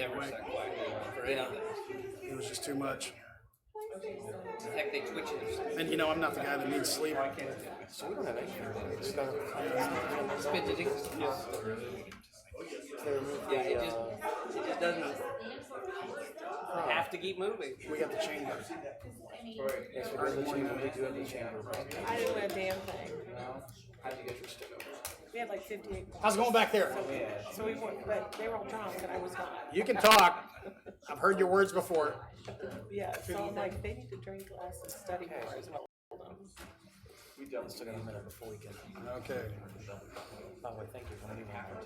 never away. sat quietly for anything. It was just too much. Heck, they twitch it. And I'm not the guy that needs sleep. So we don't have anything. Fidgeting. Yeah, it just doesn't have to keep moving. We got the chamber. Yes, we do the chamber. We do have the chamber. I didn't win a damn thing. How'd you get your stick over? We had like 58. How's it going back there? So we won, but they were all drunk and I was not. You can talk. I've heard your words before. Yeah, so I'm like, they need to drink less and study more as well. We definitely still got a minute before we get. Okay. By the way, thank you for letting me have it.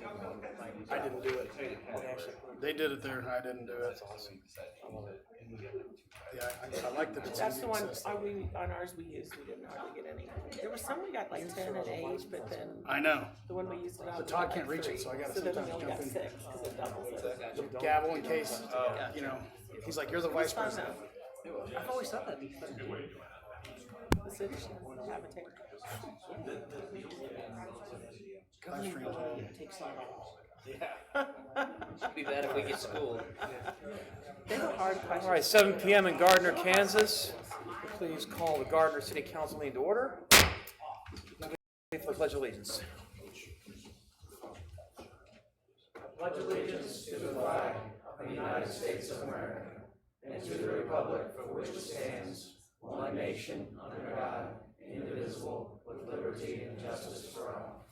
I didn't do it. They did it there. I didn't do it. That's awesome. I love it. Yeah, I like that it's That's easy the one accessible. on ours we used, we didn't hardly get any. There was some we got like 10 and 8, but then I know. the one we used it on. But we Todd got can't like reach it, 3. so I gotta So then sometimes we only jump got in. 6 because it doubles it. The gavel in case, he's like, you're the vice Fun president. though. I've always thought that. The city should have a tape. Live stream. It'd be bad if we get schooled. They were hard questions. All right, 7 p.m. in Gardner, Kansas. Please call the Gardner City Council meeting to order. For the Pledge of Allegiance. Pledge allegiance to the flag of the United States of America and to the republic for which it stands, one nation under God, indivisible, with liberty and justice for all.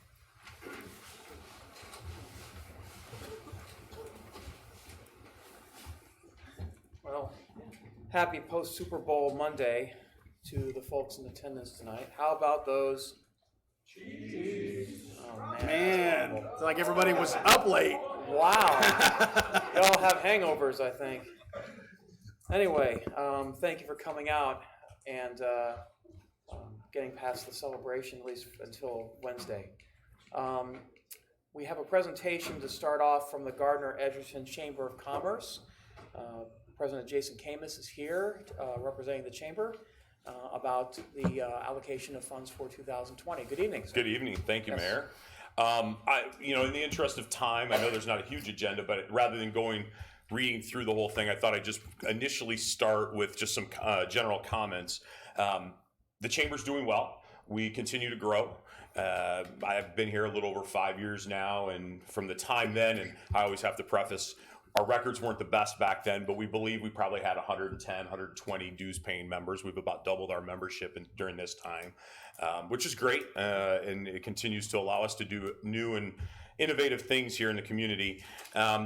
Well, happy post-Super Bowl Monday to the folks in attendance tonight. How about those? Oh, Man, it's like everybody was up late. Wow. Y'all have hangovers, I think. Anyway, thank you for coming out and getting past the celebration, at least until Wednesday. We have a presentation to start off from the Gardner Edgerton Chamber of Commerce. President Jason Camus is here representing the Chamber about the allocation of funds for 2020. Good evening, sir. Good evening. Thank you, Yes. Mayor. In the interest of time, I know there's not a huge agenda, but rather than reading through the whole thing, I thought I'd just initially start with just some general comments. The Chamber's doing well. We continue to grow. I've been here a little over 5 years now, and from the time then, and I always have to preface, our records weren't the best back then, but we believe we probably had 110, 120 dues paying members. We've about doubled our membership during this time, which is great, and it continues to allow us to do new and innovative things here in the community.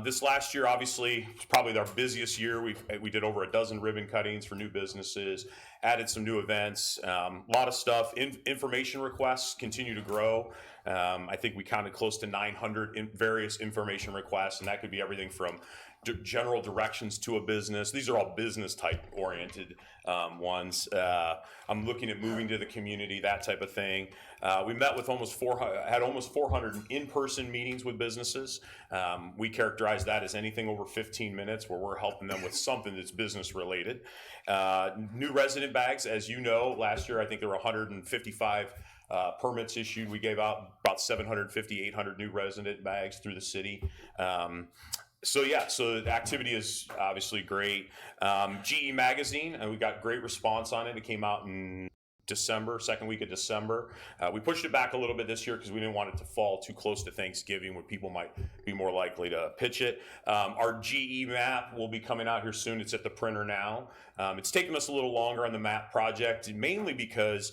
This last year, obviously, was probably our busiest year. We did over a dozen ribbon cuttings for new businesses, added some new events, a lot of stuff. Information requests continue to grow. I think we counted close to 900 various information requests, and that could be everything from general directions to a business. These are all business type oriented ones. I'm looking at moving to the community, that type of thing. We met with almost 400 in-person meetings with businesses. We characterize that as anything over 15 minutes where we're helping them with something that's business related. New resident bags, as you know, last year I think there were 155 permits issued. We gave out about 750, 800 new resident bags through the city. So the activity is obviously great. GE Magazine, we got great response on it. It came out in December, second week of December. We pushed it back a little bit this year because we didn't want it to fall too close to Thanksgiving where people might be more likely to pitch it. Our GE map will be coming out here soon. It's at the printer now. It's taken us a little longer on the map project, mainly because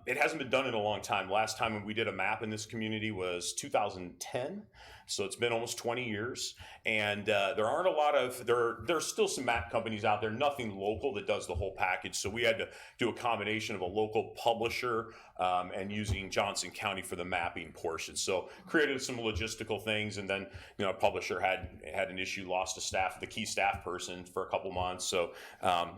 it hasn't been done in a long time. Last time we did a map in this community was 2010. So it's been almost 20 years, and there's still some map companies out there, nothing local that does the whole package. So we had to do a combination of a local publisher and using Johnson County for the mapping portion. So created some logistical things, and then a publisher had an issue, lost the key staff person for a couple months. So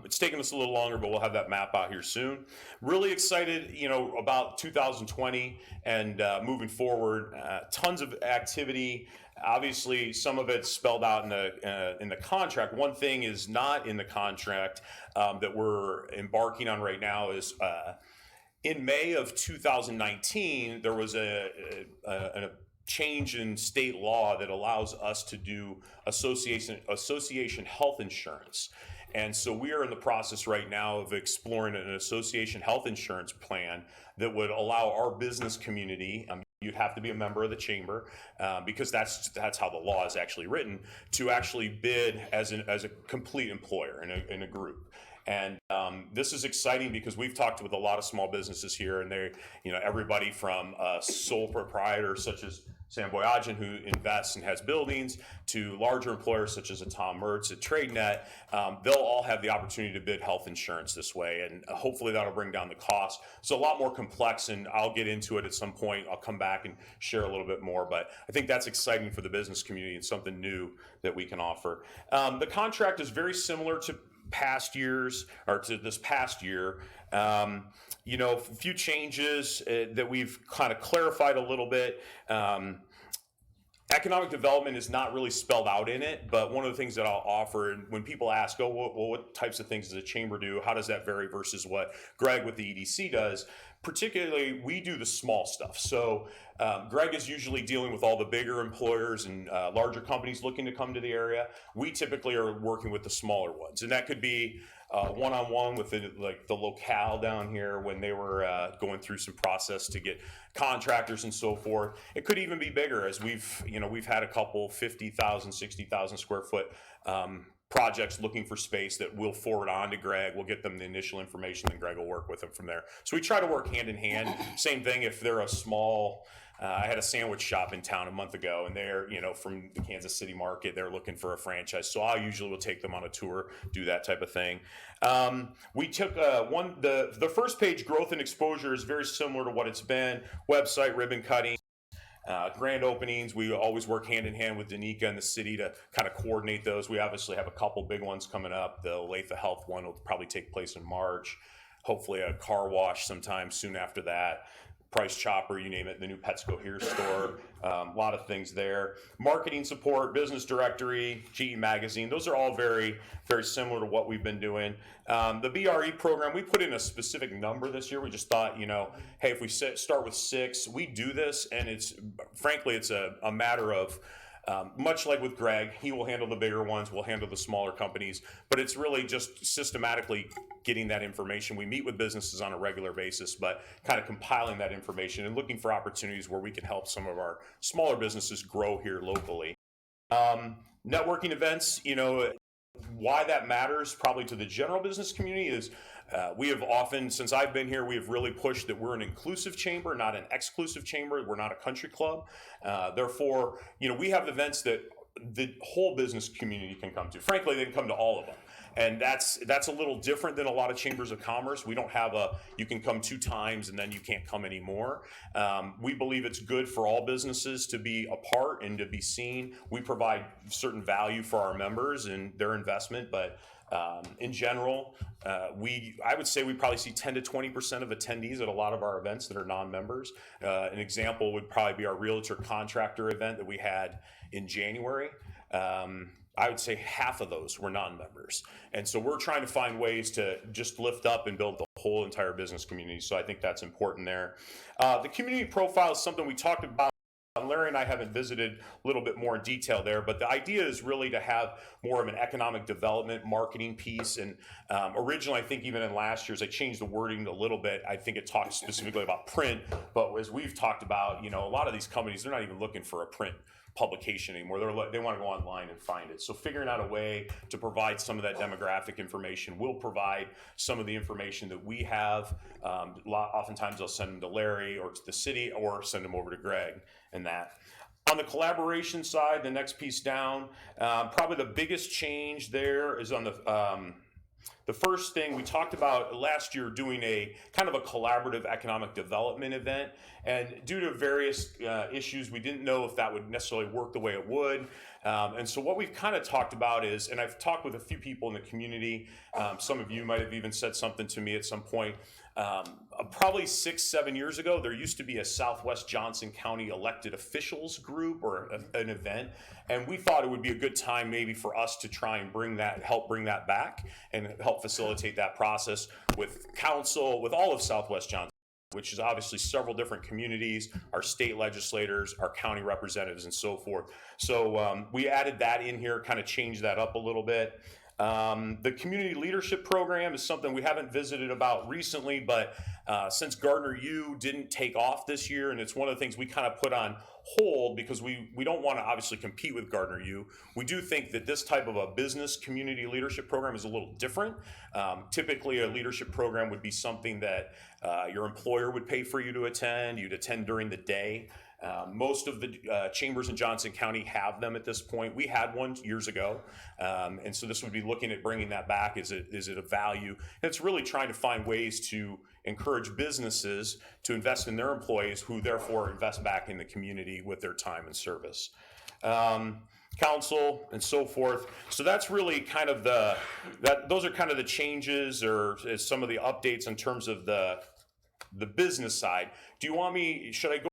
it's taken us a little longer, but we'll have that map out here soon. Really excited, about 2020 and moving forward. Tons of activity. Obviously, some of it's spelled out in the contract. One thing is not in the contract that we're embarking on right now is in May of 2019, there was a change in state law that allows us to do association health insurance. And so we are in the process right now of exploring an association health insurance plan that would allow our business community, you'd have to be a member of the chamber, because that's how the law is actually written, to actually bid as a complete employer in a group. And this is exciting because we've talked with a lot of small businesses here, and they, everybody from a sole proprietor such as Sam Boyajian, who invests and has buildings, to larger employers such as a Tom Mertz at TradeNet. They'll all have the opportunity to bid health insurance this way, and hopefully that'll bring down the cost. It's a lot more complex, and I'll get into it at some point. I'll come back and share a little bit more, but I think that's exciting for the business community and something new that we can offer. The contract is very similar to past years, or to this past year. A few changes that we've kind of clarified a little bit. Economic development is not really spelled out in it, but one of the things that I'll offer, and when people ask, what types of things does a chamber do? How does that vary versus what Greg with the EDC does? Particularly, we do the small stuff. So Greg is usually dealing with all the bigger employers and larger companies looking to come to the area. We typically are working with the smaller ones, and that could be one-on-one with the locale down here when they were going through some process to get contractors and so forth. It could even be bigger, as we've had a couple 50,000, 60,000 square foot projects looking for space that we'll forward on to Greg. We'll get them the initial information, and Greg will work with them from there. So we try to work hand in hand. Same thing if they're a small, I had a sandwich shop in town a month ago, and they're, from the Kansas City market, they're looking for a franchise. So I usually will take them on a tour, do that type of thing. We took the first page, growth and exposure, is very similar to what it's been. Website, ribbon cutting. Grand openings, we always work hand in hand with Danica and the city to kind of coordinate those. We obviously have a couple big ones coming up. The Olathe Health one will probably take place in March. Hopefully a car wash sometime soon after that. Price Chopper, you name it, the new Petco Here store, a lot of things there. Marketing support, business directory, GE Magazine, those are all very, very similar to what we've been doing. The BRE program, we put in a specific number this year. We just thought, hey, if we start with 6, we do this, and it's a matter of, much like with Greg, he will handle the bigger ones, we'll handle the smaller companies, but it's really just systematically getting that information. We meet with businesses on a regular basis, but kind of compiling that information and looking for opportunities where we can help some of our smaller businesses grow here locally. Networking events, why that matters probably to the general business community is we have often, since I've been here, we have really pushed that we're an inclusive chamber, not an exclusive chamber. We're not a country club. Therefore, we have events that the whole business community can come to. Frankly, they can come to all of them. And that's a little different than a lot of chambers of commerce. We don't have you can come 2 times and then you can't come anymore. We believe it's good for all businesses to be a part and to be seen. We provide certain value for our members and their investment, but in general, I would say we probably see 10 to 20% of attendees at a lot of our events that are non-members. An example would probably be our realtor contractor event that we had in January. I would say half of those were non-members. And so we're trying to find ways to just lift up and build the whole entire business community. So I think that's important there. The community profile is something we talked about. Larry and I haven't visited a little bit more in detail there, but the idea is really to have more of an economic development marketing piece. And originally, I think even in last year's, I changed the wording a little bit. I think it talked specifically about print, but as we've talked about, a lot of these companies, they're not even looking for a print publication anymore. They want to go online and find it. So figuring out a way to provide some of that demographic information. We'll provide some of the information that we have. Oftentimes I'll send them to Larry or to the city, or send them over to Greg and that. On the collaboration side, the next piece down, probably the biggest change there is on the first thing we talked about last year, doing a kind of a collaborative economic development event, and due to various issues, we didn't know if that would necessarily work the way it would. And so what we've kind of talked about is, and I've talked with a few people in the community, some of you might have even said something to me at some point, probably 6-7 years ago, there used to be a Southwest Johnson County elected officials group or an event, and we thought it would be a good time maybe for us to try and help bring that back and help facilitate that process with council, with all of Southwest Johnson. which is obviously several different communities, our state legislators, our county representatives, and so forth. So we added that in here, kind of changed that up a little bit. The community leadership program is something we haven't visited about recently, but since Gardner U didn't take off this year, and it's one of the things we kind of put on hold because we don't want to obviously compete with Gardner U. We do think that this type of a business community leadership program is a little different. Typically, a leadership program would be something that your employer would pay for you to attend. You'd attend during the day. Most of the chambers in Johnson County have them at this point. We had one years ago, and so this would be looking at bringing that back. Is it a value? And it's really trying to find ways to encourage businesses to invest in their employees, who therefore invest back in the community with their time and service. Council and so forth. So that's really kind of those are kind of the changes or some of the updates in terms of the business side. Do you want me? Should I go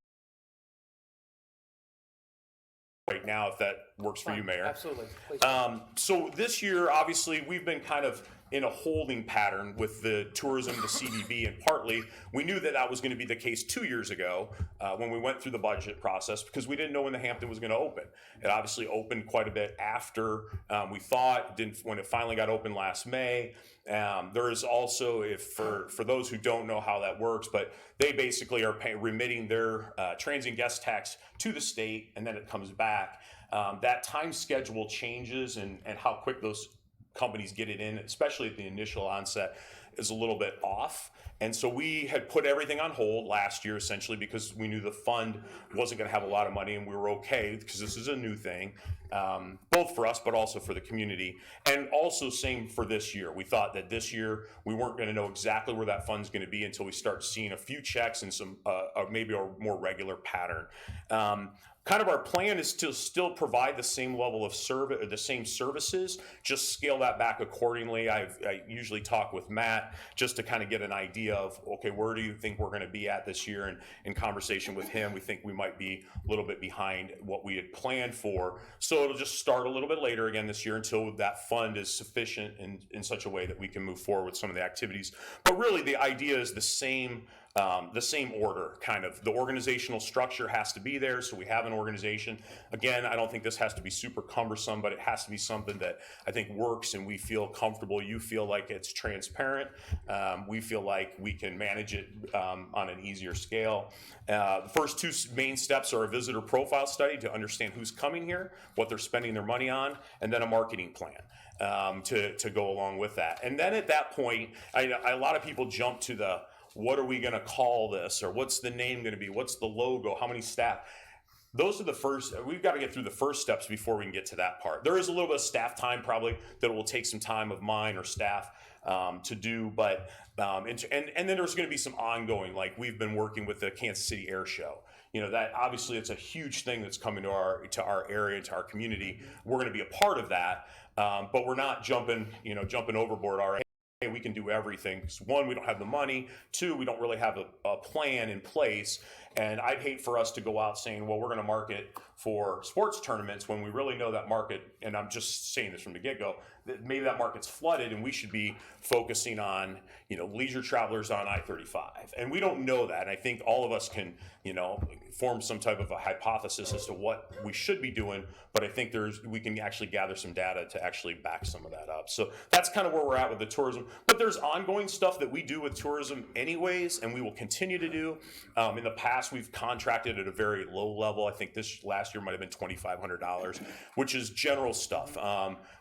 right now, if that works for you, Mayor? Absolutely. Please. So this year, obviously, we've been kind of in a holding pattern with the tourism, the CDB, and partly we knew that was going to be the case 2 years ago when we went through the budget process, because we didn't know when the Hampton was going to open. It obviously opened quite a bit after we thought. When it finally got open last May. There is also, for those who don't know how that works, but they basically are remitting their transient guest tax to the state, and then it comes back. That time schedule changes, and how quick those companies get it in, especially at the initial onset, is a little bit off. And so we had put everything on hold last year, essentially, because we knew the fund wasn't going to have a lot of money, and we were okay because this is a new thing, both for us but also for the community. And also same for this year. We thought that this year we weren't going to know exactly where that fund's going to be until we start seeing a few checks and some maybe a more regular pattern. Kind of our plan is to still provide the same level of service, or the same services, just scale that back accordingly. I usually talk with Matt just to kind of get an idea of, okay, where do you think we're going to be at this year? And in conversation with him, we think we might be a little bit behind what we had planned for. So it'll just start a little bit later again this year until that fund is sufficient in such a way that we can move forward with some of the activities. But really the idea is the same order, kind of. The organizational structure has to be there, so we have an organization. Again, I don't think this has to be super cumbersome, but it has to be something that I think works and we feel comfortable. You feel like it's transparent. We feel like we can manage it on an easier scale. The first two main steps are a visitor profile study to understand who's coming here, what they're spending their money on, and then a marketing plan to go along with that. And then at that point, a lot of people jump to the, what are we going to call this, or what's the name going to be, what's the logo, how many staff? Those are the first. We've got to get through the first steps before we can get to that part. There is a little bit of staff time probably that will take some time of mine or staff to do, but and then there's going to be some ongoing, like we've been working with the Kansas City Air Show. You know, that obviously it's a huge thing that's coming to our area, to our community. We're going to be a part of that, but we're not jumping overboard already. Hey, we can do everything. So one, we don't have the money. Two, we don't really have a plan in place. And I'd hate for us to go out saying, well, we're going to market for sports tournaments when we really know that market, and I'm just saying this from the get-go, that maybe that market's flooded and we should be focusing on, leisure travelers on I-35. And we don't know that. And I think all of us can, form some type of a hypothesis as to what we should be doing, but I think we can actually gather some data to actually back some of that up. So that's kind of where we're at with the tourism. But there's ongoing stuff that we do with tourism anyways, and we will continue to do. In the past, we've contracted at a very low level. I think this last year might have been $2,500, which is general stuff.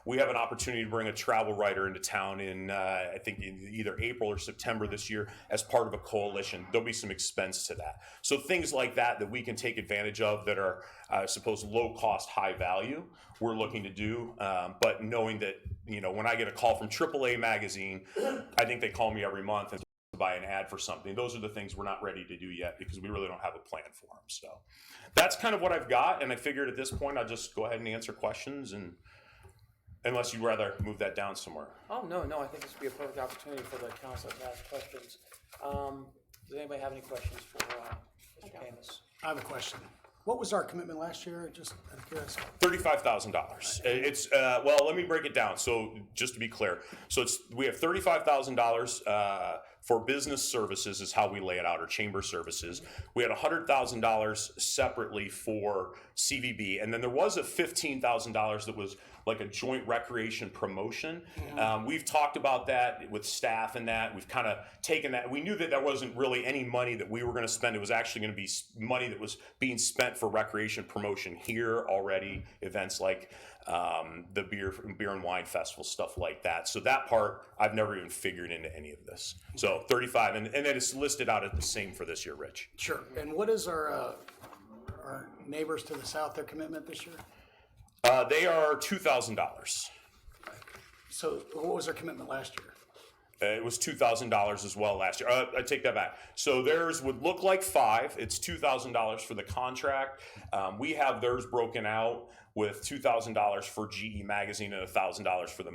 We have an opportunity to bring a travel writer into town in, I think, in either April or September this year as part of a coalition. There'll be some expense to that. So things like that we can take advantage of that are, I suppose, low cost, high value, we're looking to do. But knowing that, when I get a call from AAA magazine, I think they call me every month and buy an ad for something. Those are the things we're not ready to do yet because we really don't have a plan for them. So that's kind of what I've got. And I figured at this point, I'll just go ahead and answer questions, and unless you'd rather move that down somewhere. Oh, no, I think this would be a perfect opportunity for the council to ask questions. Does anybody have any questions for Mr. Camus? I have a question. What was our commitment last year? Just out of curiosity. $35,000. It's well, let me break it down. So just to be clear, so we have $35,000 for business services is how we lay it out, or chamber services. We had $100,000 separately for CVB, and then there was a $15,000 that was like a joint recreation promotion. We've talked about that with staff and that. We've kind of taken that. We knew that there wasn't really any money that we were going to spend. It was actually going to be money that was being spent for recreation promotion here already, events like the beer and wine festival, stuff like that. So that part, I've never even figured into any of this. So 35, and then it's listed out at the same for this year, Rich. Sure. And what is our neighbors to the south, their commitment this year? They are $2,000. So what was their commitment last year? It was $2,000 as well last year. I take that back. So theirs would look like $5,000. It's $2,000 for the contract. We have theirs broken out with $2,000 for GE Magazine and $1,000 for the